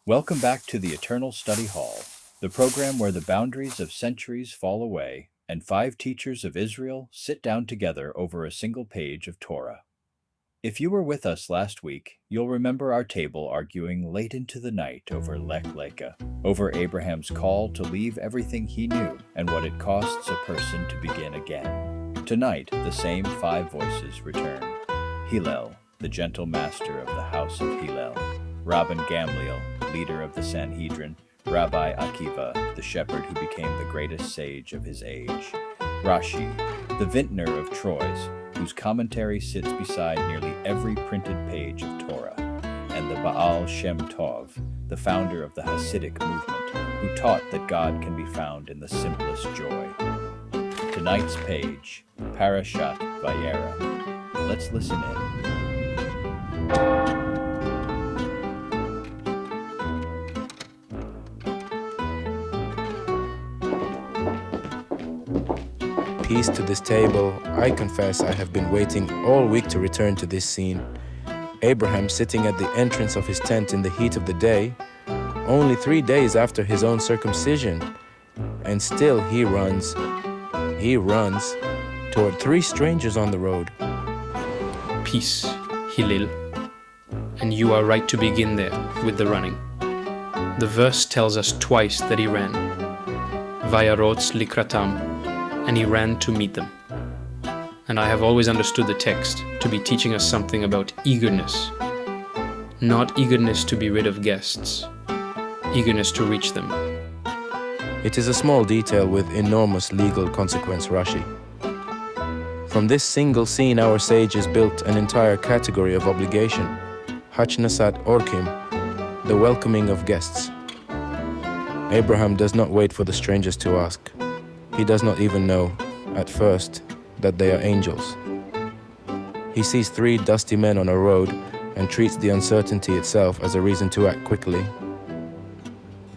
Welcome back to the Eternal Study Hall, the program where the boundaries of centuries fall away and five teachers of Israel sit down together over a single page of Torah. If you were with us last week, you'll remember our table arguing late into the night over Lech Lecha, over Abraham's call to leave everything he knew and what it costs a person to begin again. Tonight, the same five voices return. Hillel, the gentle master of the house of Hillel; Rabban Gamliel, leader of the Sanhedrin; Rabbi Akiva, the shepherd who became the greatest sage of his age; Rashi, the vintner of Troyes, whose commentary sits beside nearly every printed page of Torah; and the Baal Shem Tov, the founder of the Hasidic movement, who taught that God can be found in the simplest joy. Tonight's page, Parashat Vayera. Let's listen in. Peace to this table. I confess I have been waiting all week to return to this scene. Abraham sitting at the entrance of his tent in the heat of the day, only 3 days after his own circumcision, and still he runs toward 3 strangers on the road. Peace, Hillel. And you are right to begin there with the running. The verse tells us twice that he ran. Vayarotz likratam, and he ran to meet them. And I have always understood the text to be teaching us something about eagerness. Not eagerness to be rid of guests, eagerness to reach them. It is a small detail with enormous legal consequence, Rashi. From this single scene, our sages built an entire category of obligation, Hachnasat Orkim, the welcoming of guests. Abraham does not wait for the strangers to ask. He does not even know, at first, that they are angels. He sees 3 dusty men on a road and treats the uncertainty itself as a reason to act quickly.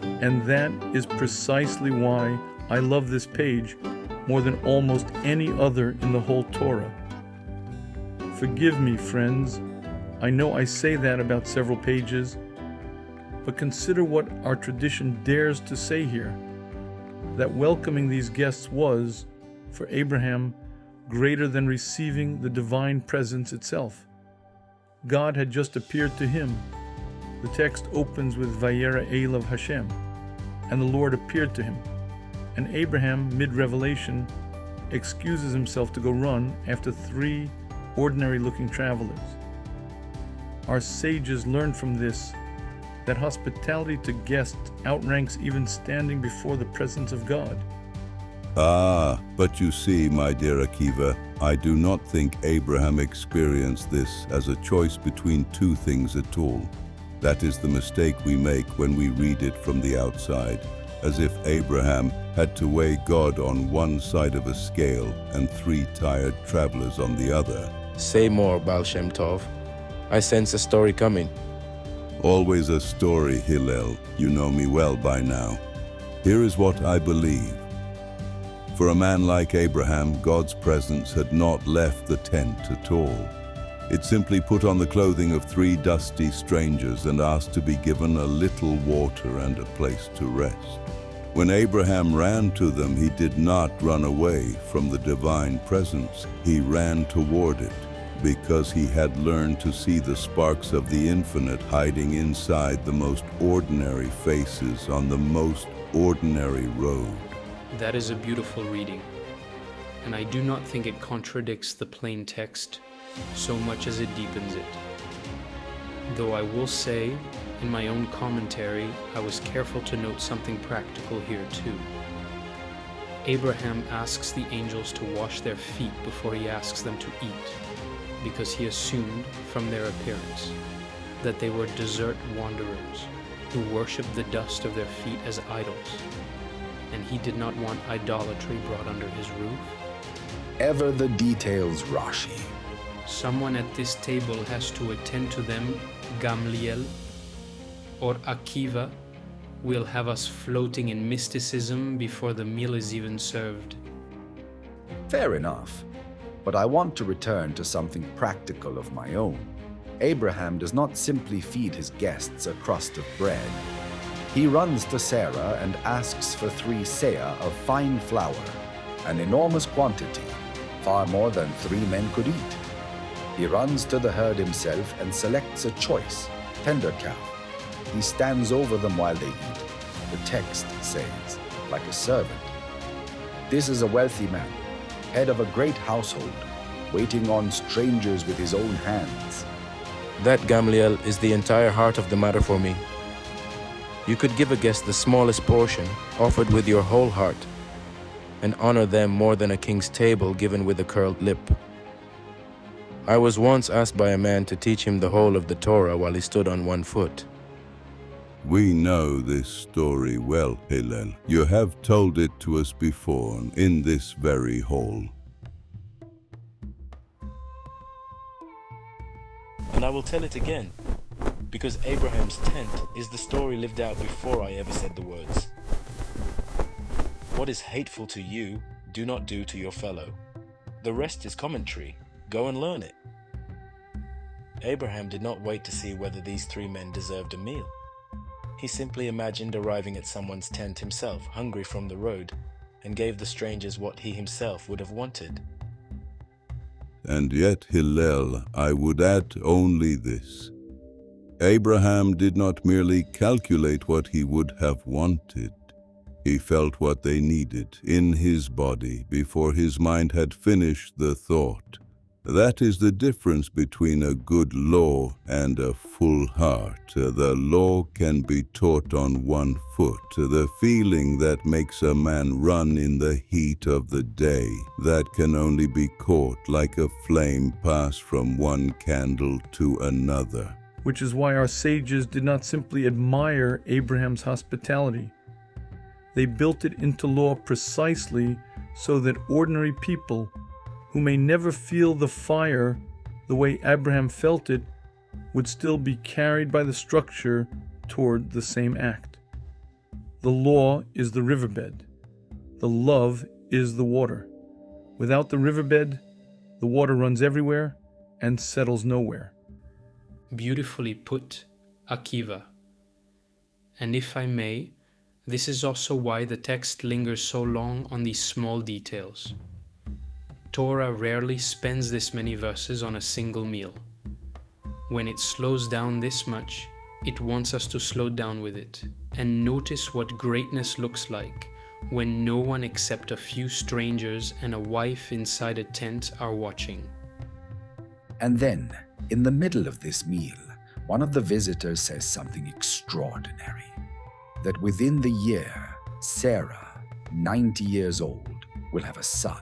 And that is precisely why I love this page more than almost any other in the whole Torah. Forgive me, friends. I know I say that about several pages, but consider what our tradition dares to say here. That welcoming these guests was, for Abraham, greater than receiving the divine presence itself. God had just appeared to him. The text opens with Vayera Elav Hashem, and the Lord appeared to him. And Abraham, mid-revelation, excuses himself to go run after 3 ordinary-looking travelers. Our sages learned from this that hospitality to guests outranks even standing before the presence of God. But you see, my dear Akiva, I do not think Abraham experienced this as a choice between 2 things at all. That is the mistake we make when we read it from the outside, as if Abraham had to weigh God on one side of a scale and 3 tired travelers on the other. Say more, Baal Shem Tov. I sense a story coming. Always a story, Hillel. You know me well by now. Here is what I believe. For a man like Abraham, God's presence had not left the tent at all. It simply put on the clothing of 3 dusty strangers and asked to be given a little water and a place to rest. When Abraham ran to them, he did not run away from the divine presence. He ran toward it, because he had learned to see the sparks of the infinite hiding inside the most ordinary faces on the most ordinary road. That is a beautiful reading, and I do not think it contradicts the plain text so much as it deepens it. Though I will say, in my own commentary, I was careful to note something practical here too. Abraham asks the angels to wash their feet before he asks them to eat, because he assumed from their appearance that they were desert wanderers who worshipped the dust of their feet as idols, and he did not want idolatry brought under his roof. Ever the details, Rashi. Someone at this table has to attend to them. Gamliel or Akiva will have us floating in mysticism before the meal is even served. Fair enough, but I want to return to something practical of my own. Abraham does not simply feed his guests a crust of bread. He runs to Sarah and asks for 3 seah of fine flour, an enormous quantity, far more than 3 men could eat. He runs to the herd himself and selects a choice, tender cow. He stands over them while they eat. The text says, like a servant. This is a wealthy man, head of a great household, waiting on strangers with his own hands. That, Gamliel, is the entire heart of the matter for me. You could give a guest the smallest portion, offered with your whole heart, and honor them more than a king's table given with a curled lip. I was once asked by a man to teach him the whole of the Torah while he stood on 1 foot. We know this story well, Hillel. You have told it to us before in this very hall. And I will tell it again, because Abraham's tent is the story lived out before I ever said the words. What is hateful to you, do not do to your fellow. The rest is commentary. Go and learn it. Abraham did not wait to see whether these 3 men deserved a meal. He simply imagined arriving at someone's tent himself, hungry from the road, and gave the strangers what he himself would have wanted. And yet, Hillel, I would add only this. Abraham did not merely calculate what he would have wanted. He felt what they needed in his body before his mind had finished the thought. That is the difference between a good law and a full heart. The law can be taught on 1 foot. The feeling that makes a man run in the heat of the day, that can only be caught like a flame pass from one candle to another. Which is why our sages did not simply admire Abraham's hospitality. They built it into law precisely so that ordinary people who may never feel the fire the way Abraham felt it would still be carried by the structure toward the same act. The law is the riverbed. The love is the water. Without the riverbed, the water runs everywhere and settles nowhere. Beautifully put, Akiva. And if I may, this is also why the text lingers so long on these small details. Torah rarely spends this many verses on a single meal. When it slows down this much, it wants us to slow down with it and notice what greatness looks like when no one except a few strangers and a wife inside a tent are watching. And then, in the middle of this meal, one of the visitors says something extraordinary. That within the year, Sarah, 90 years old, will have a son.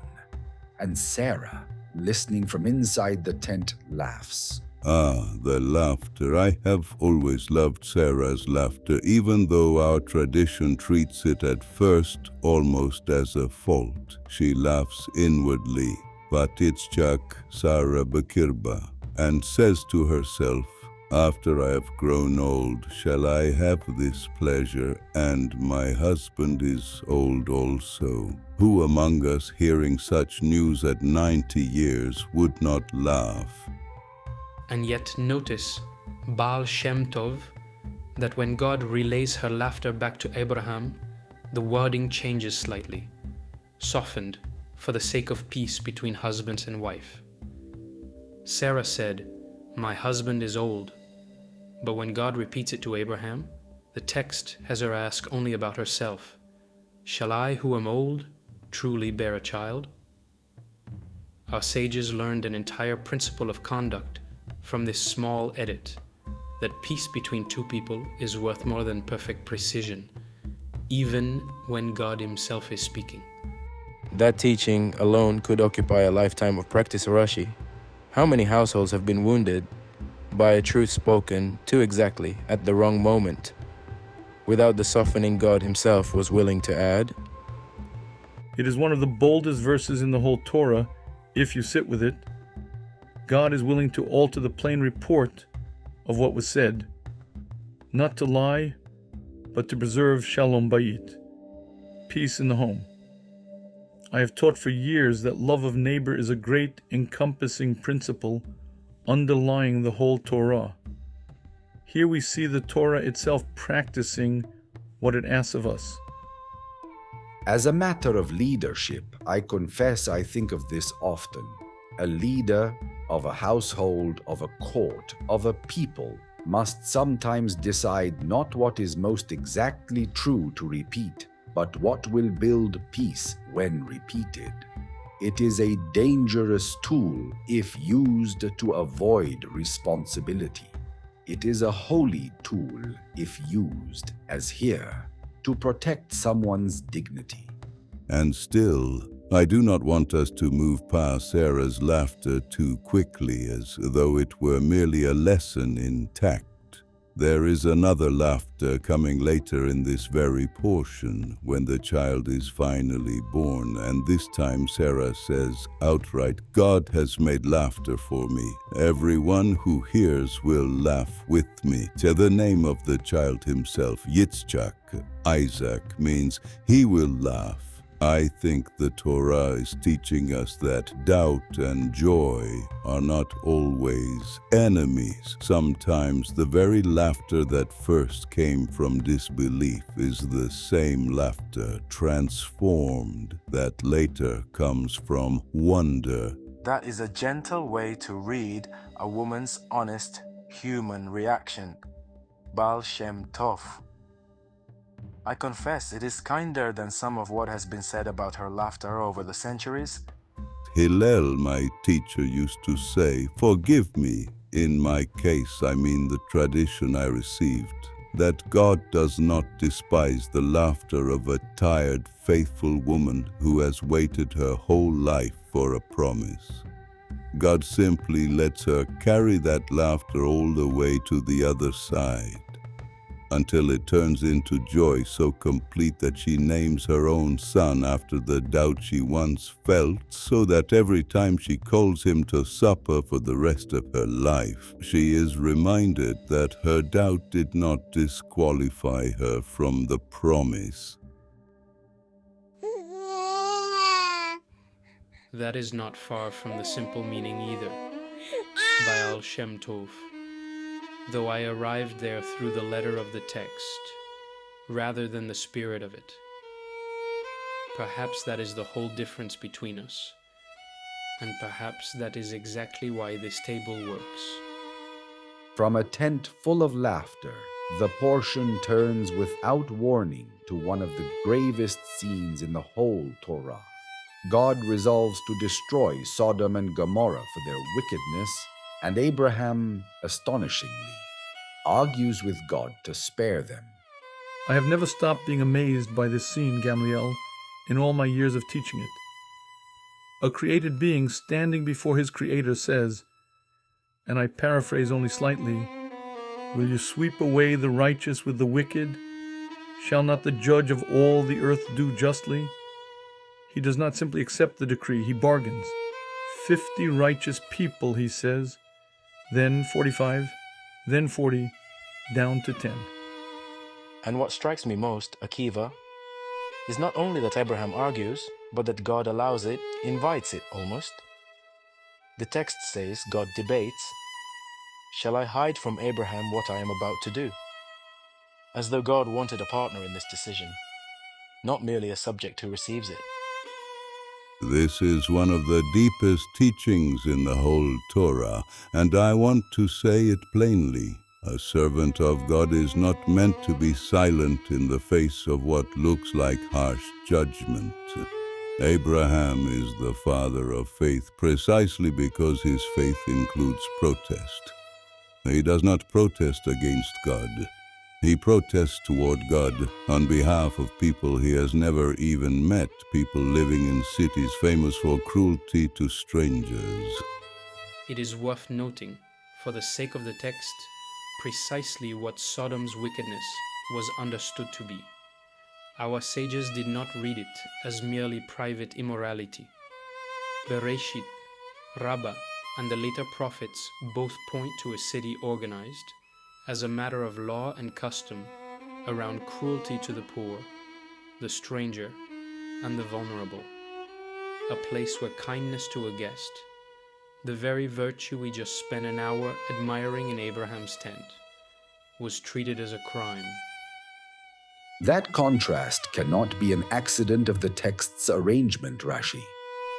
And Sarah, listening from inside the tent, laughs. Ah, the laughter. I have always loved Sarah's laughter, even though our tradition treats it at first almost as a fault. She laughs inwardly, Vatitzchak Sarah Bekirba, and says to herself, after I have grown old, shall I have this pleasure, and my husband is old also. Who among us, hearing such news at 90 years, would not laugh? And yet notice, Baal Shem Tov, that when God relays her laughter back to Abraham, the wording changes slightly, softened for the sake of peace between husbands and wife. Sarah said, "My husband is old." But when God repeats it to Abraham, the text has her ask only about herself. Shall I, who am old, truly bear a child? Our sages learned an entire principle of conduct from this small edit, that peace between 2 people is worth more than perfect precision, even when God himself is speaking. That teaching alone could occupy a lifetime of practice, Rashi. How many households have been wounded by a truth spoken too exactly at the wrong moment, without the softening God himself was willing to add? It is one of the boldest verses in the whole Torah, if you sit with it. God is willing to alter the plain report of what was said, not to lie, but to preserve shalom bayit, peace in the home. I have taught for years that love of neighbor is a great encompassing principle underlying the whole Torah. Here we see the Torah itself practicing what it asks of us. As a matter of leadership, I confess I think of this often. A leader of a household, of a court, of a people must sometimes decide not what is most exactly true to repeat, but what will build peace when repeated. It is a dangerous tool if used to avoid responsibility. It is a holy tool if used, as here, to protect someone's dignity. And still, I do not want us to move past Sarah's laughter too quickly, as though it were merely a lesson in tact. There is another laughter coming later in this very portion, when the child is finally born, and this time Sarah says outright, "God has made laughter for me. Everyone who hears will laugh with me." To the name of the child himself, Yitzchak, Isaac, means he will laugh. I think the Torah is teaching us that doubt and joy are not always enemies. Sometimes the very laughter that first came from disbelief is the same laughter transformed that later comes from wonder. That is a gentle way to read a woman's honest human reaction. Baal Shem Tov. I confess it is kinder than some of what has been said about her laughter over the centuries. Hillel, my teacher, used to say, "Forgive me, in my case I mean the tradition I received, that God does not despise the laughter of a tired, faithful woman who has waited her whole life for a promise. God simply lets her carry that laughter all the way to the other side, until it turns into joy so complete that she names her own son after the doubt she once felt, so that every time she calls him to supper for the rest of her life, she is reminded that her doubt did not disqualify her from the promise." That is not far from the simple meaning either. Baal Shem Tov. Though I arrived there through the letter of the text, rather than the spirit of it. Perhaps that is the whole difference between us, and perhaps that is exactly why this table works. From a tent full of laughter, the portion turns without warning to one of the gravest scenes in the whole Torah. God resolves to destroy Sodom and Gomorrah for their wickedness, and Abraham, astonishingly, argues with God to spare them. I have never stopped being amazed by this scene, Gamliel, in all my years of teaching it. A created being standing before his creator says, and I paraphrase only slightly, "Will you sweep away the righteous with the wicked? Shall not the judge of all the earth do justly?" He does not simply accept the decree, he bargains. 50 righteous people, he says, then 45, then 40, down to 10. And what strikes me most, Akiva, is not only that Abraham argues, but that God allows it, invites it almost. The text says God debates, "Shall I hide from Abraham what I am about to do?" As though God wanted a partner in this decision, not merely a subject who receives it. This is one of the deepest teachings in the whole Torah, and I want to say it plainly. A servant of God is not meant to be silent in the face of what looks like harsh judgment. Abraham is the father of faith precisely because his faith includes protest. He does not protest against God. He protests toward God on behalf of people he has never even met, people living in cities famous for cruelty to strangers. It is worth noting, for the sake of the text, precisely what Sodom's wickedness was understood to be. Our sages did not read it as merely private immorality. Bereshit, Rabbah, and the later prophets both point to a city organized, as a matter of law and custom, around cruelty to the poor, the stranger, and the vulnerable. A place where kindness to a guest, The very virtue we just spent an hour admiring in Abraham's tent was treated as a crime. That contrast cannot be an accident of the text's arrangement, Rashi.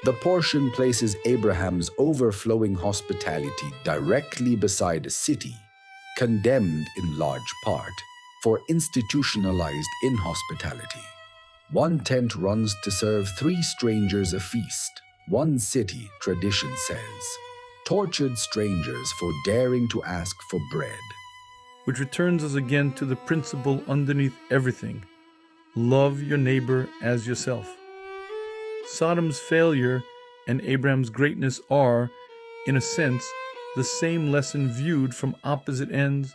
The portion places Abraham's overflowing hospitality directly beside a city, condemned in large part for institutionalized inhospitality. One tent runs to serve 3 strangers a feast. One city, tradition says, tortured strangers for daring to ask for bread. Which returns us again to the principle underneath everything: love your neighbor as yourself. Sodom's failure and Abraham's greatness are, in a sense, the same lesson viewed from opposite ends.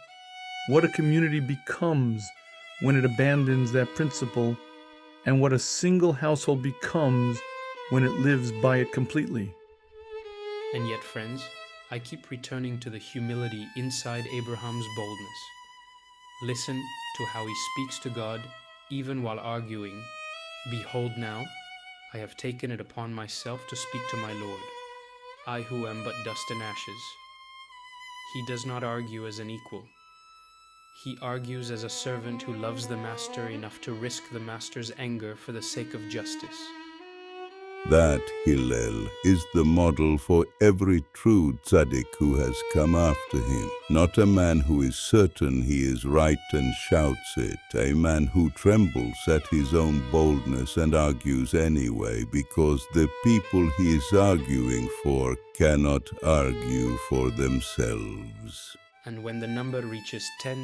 What a community becomes when it abandons that principle, and what a single household becomes when it lives by it completely. And yet, friends, I keep returning to the humility inside Abraham's boldness. Listen to how he speaks to God even while arguing. Behold now, I have taken it upon myself to speak to my Lord, I who am but dust and ashes. He does not argue as an equal. He argues as a servant who loves the master enough to risk the master's anger for the sake of justice. That, Hillel, is the model for every true tzaddik who has come after him. Not a man who is certain he is right and shouts it, a man who trembles at his own boldness and argues anyway because the people he is arguing for cannot argue for themselves. And when the number reaches 10,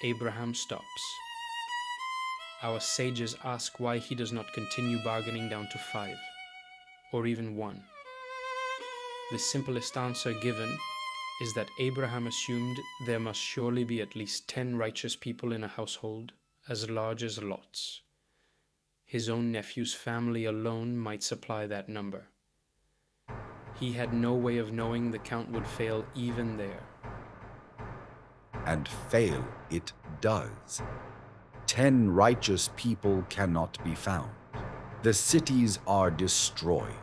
Abraham stops. Our sages ask why he does not continue bargaining down to 5, or even 1. The simplest answer given is that Abraham assumed there must surely be at least 10 righteous people in a household as large as Lot's. His own nephew's family alone might supply that number. He had no way of knowing the count would fail even there. And fail it does. 10 righteous people cannot be found. The cities are destroyed.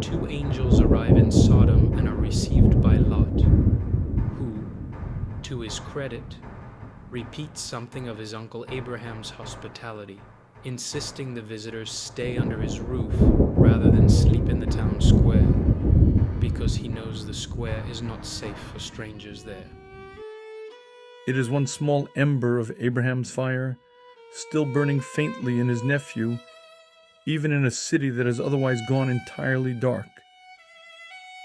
2 angels arrive in Sodom and are received by Lot, who, to his credit, repeats something of his uncle Abraham's hospitality, insisting the visitors stay under his roof rather than sleep in the town square, because he knows the square is not safe for strangers there. It is one small ember of Abraham's fire, still burning faintly in his nephew, even in a city that has otherwise gone entirely dark.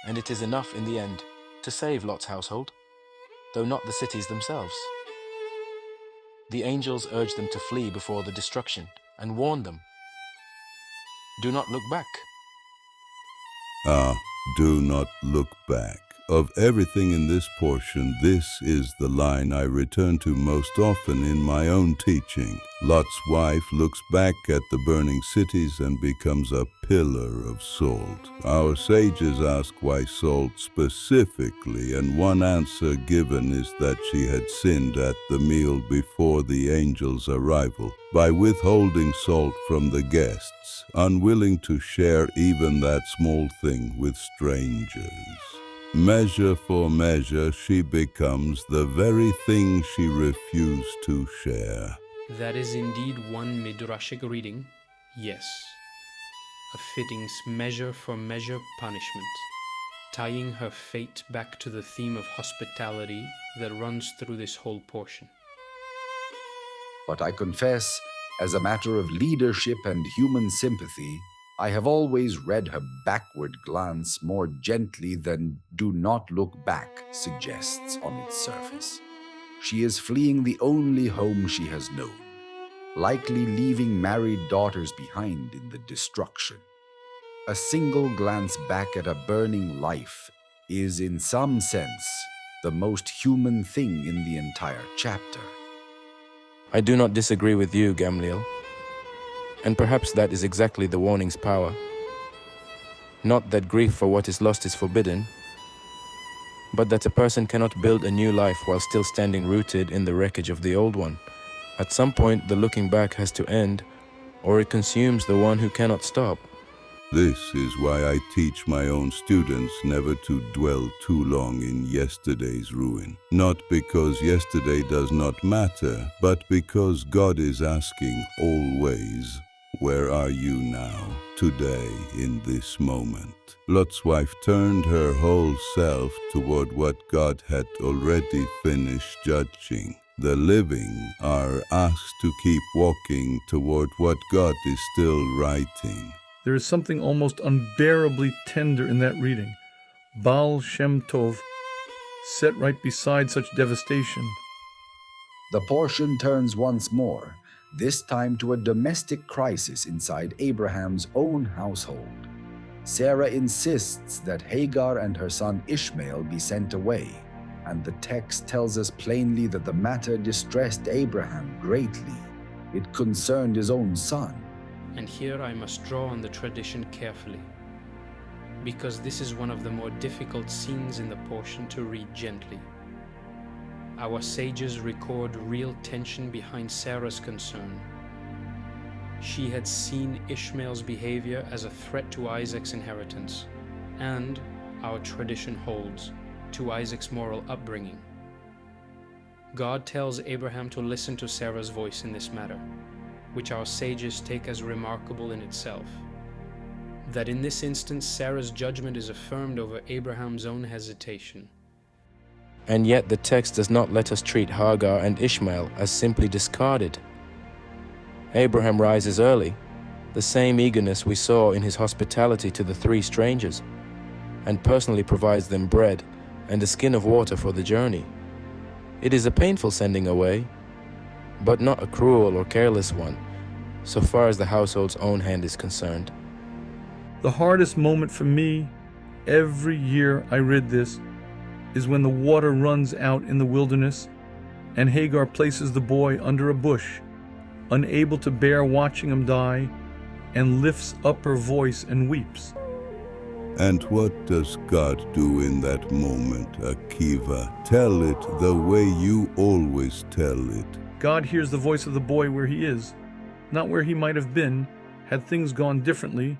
And it is enough in the end to save Lot's household, though not the cities themselves. The angels urge them to flee before the destruction and warn them, do not look back. Do not look back. Of everything in this portion, this is the line I return to most often in my own teaching. Lot's wife looks back at the burning cities and becomes a pillar of salt. Our sages ask why salt specifically, and one answer given is that she had sinned at the meal before the angel's arrival by withholding salt from the guests, unwilling to share even that small thing with strangers. Measure for measure, she becomes the very thing she refused to share. That is indeed one midrashic reading, yes. A fitting measure for measure punishment, tying her fate back to the theme of hospitality that runs through this whole portion. But I confess, as a matter of leadership and human sympathy, I have always read her backward glance more gently than "do not look back" suggests on its surface. She is fleeing the only home she has known, likely leaving married daughters behind in the destruction. A single glance back at a burning life is, in some sense, the most human thing in the entire chapter. I do not disagree with you, Gamliel. And perhaps that is exactly the warning's power. Not that grief for what is lost is forbidden, but that a person cannot build a new life while still standing rooted in the wreckage of the old one. At some point, the looking back has to end, or it consumes the one who cannot stop. This is why I teach my own students never to dwell too long in yesterday's ruin. Not because yesterday does not matter, but because God is asking always, where are you now, today, in this moment? Lot's wife turned her whole self toward what God had already finished judging. The living are asked to keep walking toward what God is still writing. There is something almost unbearably tender in that reading. Baal Shem Tov, set right beside such devastation. The portion turns once more, this time to a domestic crisis inside Abraham's own household. Sarah insists that Hagar and her son Ishmael be sent away, and the text tells us plainly that the matter distressed Abraham greatly. It concerned his own son. And here I must draw on the tradition carefully, because this is one of the more difficult scenes in the portion to read gently. Our sages record real tension behind Sarah's concern. She had seen Ishmael's behavior as a threat to Isaac's inheritance, and, our tradition holds, to Isaac's moral upbringing. God tells Abraham to listen to Sarah's voice in this matter, which our sages take as remarkable in itself. That in this instance Sarah's judgment is affirmed over Abraham's own hesitation. And yet the text does not let us treat Hagar and Ishmael as simply discarded. Abraham rises early, the same eagerness we saw in his hospitality to the three strangers, and personally provides them bread and a skin of water for the journey. It is a painful sending away, but not a cruel or careless one, so far as the household's own hand is concerned. The hardest moment for me, every year I read this, is when the water runs out in the wilderness and Hagar places the boy under a bush, unable to bear watching him die, and lifts up her voice and weeps. And what does God do in that moment, Akiva? Tell it the way you always tell it. God hears the voice of the boy where he is, not where he might have been had things gone differently,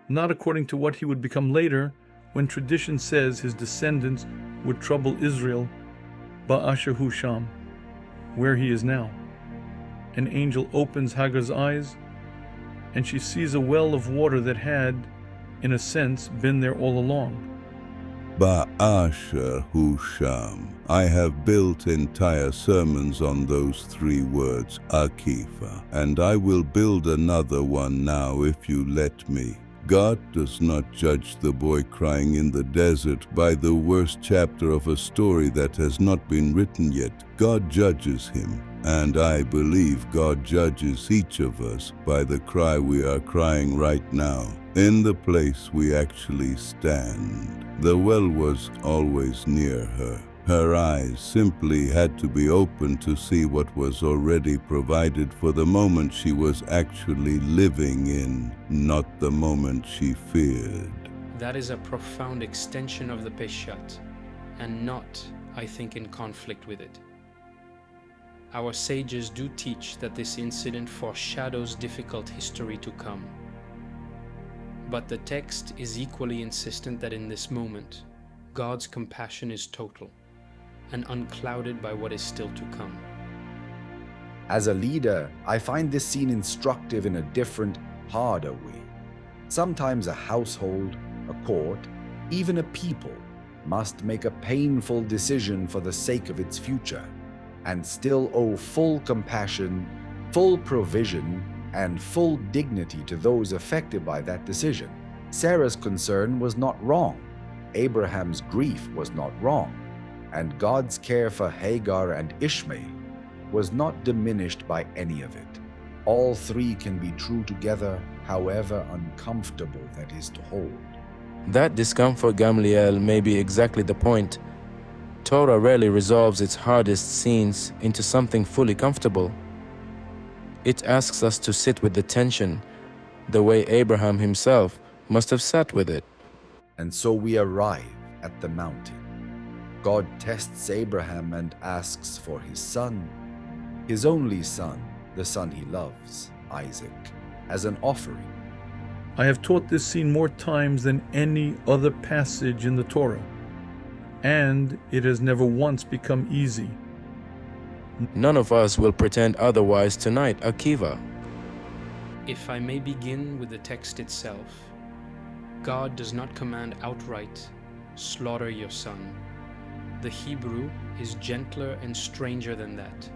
not according to what he would become later, when tradition says his descendants would trouble Israel, Ba'asher Hu Sham, where he is now. An angel opens Hagar's eyes, and she sees a well of water that had, in a sense, been there all along. Ba'asher Hu Sham. I have built entire sermons on those three words, Akiva, and I will build another one now if you let me. God does not judge the boy crying in the desert by the worst chapter of a story that has not been written yet. God judges him, and I believe God judges each of us by the cry we are crying right now, in the place we actually stand. The well was always near her. Her eyes simply had to be opened to see what was already provided for the moment she was actually living in, not the moment she feared. That is a profound extension of the Peshat, and not, I think, in conflict with it. Our sages do teach that this incident foreshadows difficult history to come. But the text is equally insistent that in this moment, God's compassion is total and unclouded by what is still to come. As a leader, I find this scene instructive in a different, harder way. Sometimes a household, a court, even a people must make a painful decision for the sake of its future, and still owe full compassion, full provision, and full dignity to those affected by that decision. Sarah's concern was not wrong. Abraham's grief was not wrong. And God's care for Hagar and Ishmael was not diminished by any of it. All three can be true together, however uncomfortable that is to hold. That discomfort, Gamliel, may be exactly the point. Torah rarely resolves its hardest scenes into something fully comfortable. It asks us to sit with the tension, the way Abraham himself must have sat with it. And so we arrive at the mountain. God tests Abraham and asks for his son, his only son, the son he loves, Isaac, as an offering. I have taught this scene more times than any other passage in the Torah, and it has never once become easy. None of us will pretend otherwise tonight, Akiva. If I may begin with the text itself, God does not command outright, slaughter your son. The Hebrew is gentler and stranger than that.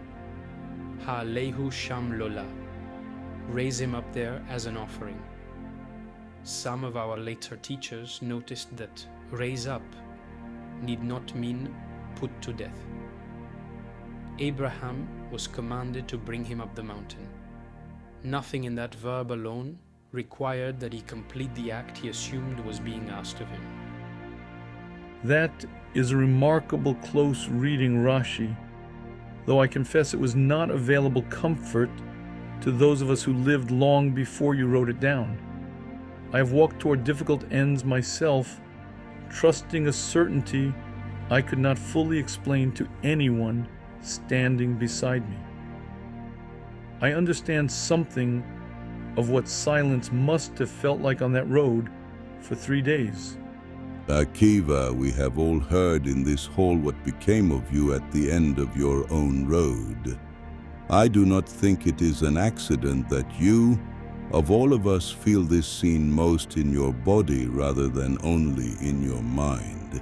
Ha'alehu sham lola. Raise him up there as an offering. Some of our later teachers noticed that raise up need not mean put to death. Abraham was commanded to bring him up the mountain. Nothing in that verb alone required that he complete the act he assumed was being asked of him. That is a remarkable close reading, Rashi, though I confess it was not available comfort to those of us who lived long before you wrote it down. I have walked toward difficult ends myself, trusting a certainty I could not fully explain to anyone standing beside me. I understand something of what silence must have felt like on that road for 3 days. Akiva, we have all heard in this hall what became of you at the end of your own road. I do not think it is an accident that you, of all of us, feel this scene most in your body rather than only in your mind.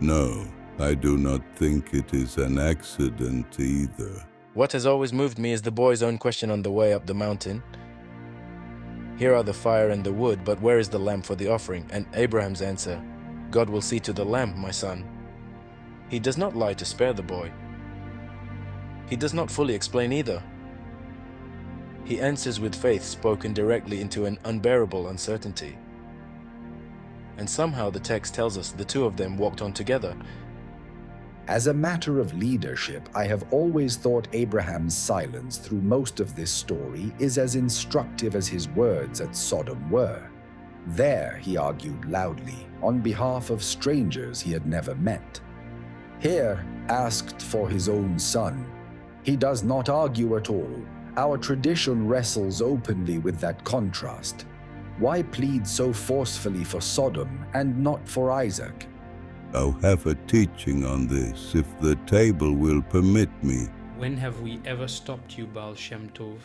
No, I do not think it is an accident either. What has always moved me is the boy's own question on the way up the mountain. Here are the fire and the wood, but where is the lamb for the offering? And Abraham's answer, God will see to the lamb, my son. He does not lie to spare the boy. He does not fully explain either. He answers with faith spoken directly into an unbearable uncertainty. And somehow the text tells us the two of them walked on together. As a matter of leadership, I have always thought Abraham's silence through most of this story is as instructive as his words at Sodom were. There he argued loudly on behalf of strangers he had never met. Here, asked for his own son, he does not argue at all. Our tradition wrestles openly with that contrast. Why plead so forcefully for Sodom and not for Isaac? I'll have a teaching on this, if the table will permit me. When have we ever stopped you, Baal Shem Tov?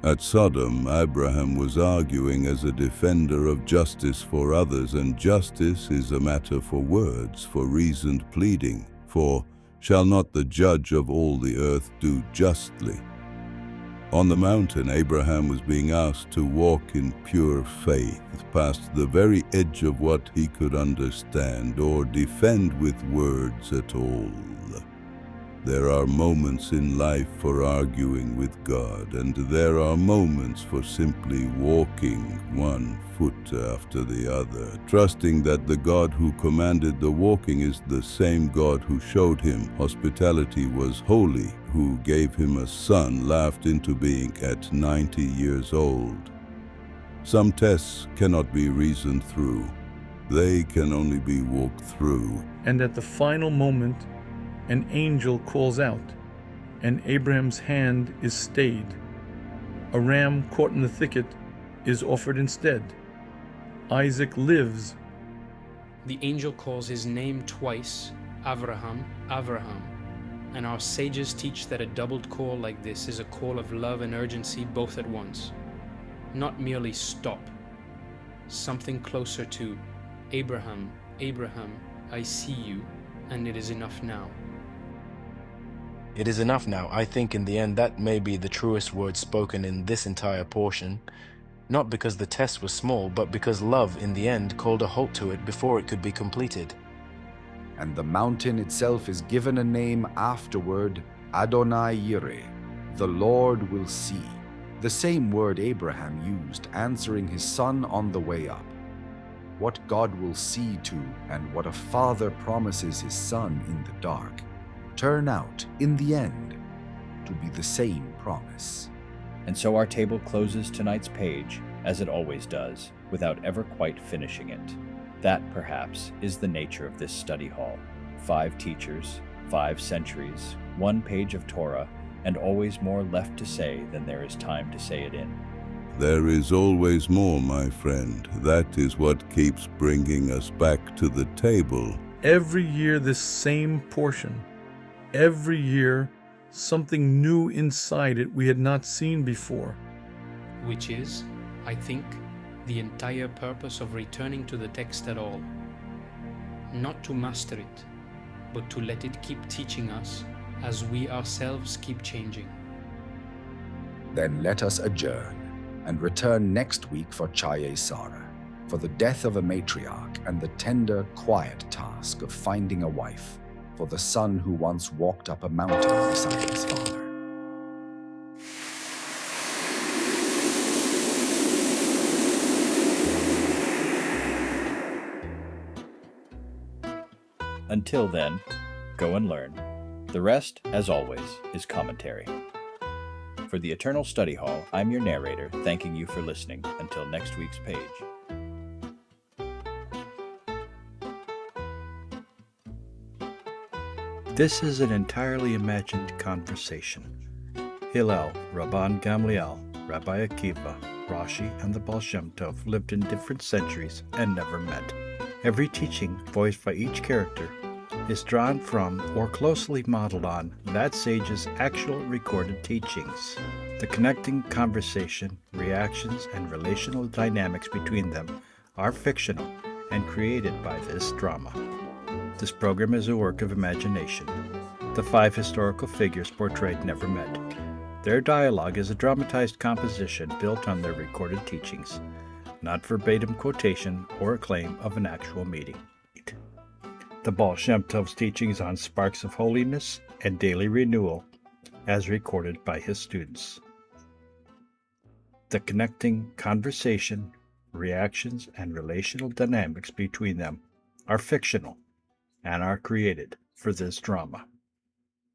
At Sodom, Abraham was arguing as a defender of justice for others, and justice is a matter for words, for reasoned pleading. For shall not the judge of all the earth do justly? On the mountain, Abraham was being asked to walk in pure faith, past the very edge of what he could understand or defend with words at all. There are moments in life for arguing with God, and there are moments for simply walking one foot after the other, trusting that the God who commanded the walking is the same God who showed him hospitality was holy, who gave him a son laughed into being at 90 years old. Some tests cannot be reasoned through. They can only be walked through. And at the final moment, an angel calls out, and Abraham's hand is stayed. A ram caught in the thicket is offered instead. Isaac lives. The angel calls his name twice, Avraham, Avraham. And our sages teach that a doubled call like this is a call of love and urgency both at once. Not merely stop. Something closer to, Abraham, Abraham, I see you, and it is enough now. It is enough now. I think in the end that may be the truest word spoken in this entire portion, not because the test was small, but because love in the end called a halt to it before it could be completed. And the mountain itself is given a name afterward, Adonai Yireh, the Lord will see, the same word Abraham used answering his son on the way up. What God will see to, and what a father promises his son in the dark, turn out, in the end, to be the same promise. And so our table closes tonight's page, as it always does, without ever quite finishing it. That, perhaps, is the nature of this study hall. 5 teachers, 5 centuries, 1 page of Torah, and always more left to say than there is time to say it in. There is always more, my friend. That is what keeps bringing us back to the table. Every year, this same portion. Every year, something new inside it we had not seen before. Which is, I think, the entire purpose of returning to the text at all. Not to master it, but to let it keep teaching us as we ourselves keep changing. Then let us adjourn and return next week for Chaye Sarah, for the death of a matriarch and the tender, quiet task of finding a wife for the son who once walked up a mountain beside his father. Until then, go and learn. The rest, as always, is commentary. For the Eternal Study Hall, I'm your narrator, thanking you for listening. Until next week's page. This is an entirely imagined conversation. Hillel, Rabban Gamliel, Rabbi Akiva, Rashi, and the Baal Shem Tov lived in different centuries and never met. Every teaching, voiced by each character, is drawn from or closely modeled on that sage's actual recorded teachings. The connecting conversation, reactions, and relational dynamics between them are fictional and created by this drama. This program is a work of imagination. The 5 historical figures portrayed never met. Their dialogue is a dramatized composition built on their recorded teachings, not verbatim quotation or a claim of an actual meeting. The Baal Shem Tov's teachings on sparks of holiness and daily renewal, as recorded by his students. The connecting conversation, reactions, and relational dynamics between them are fictional and are created for this drama.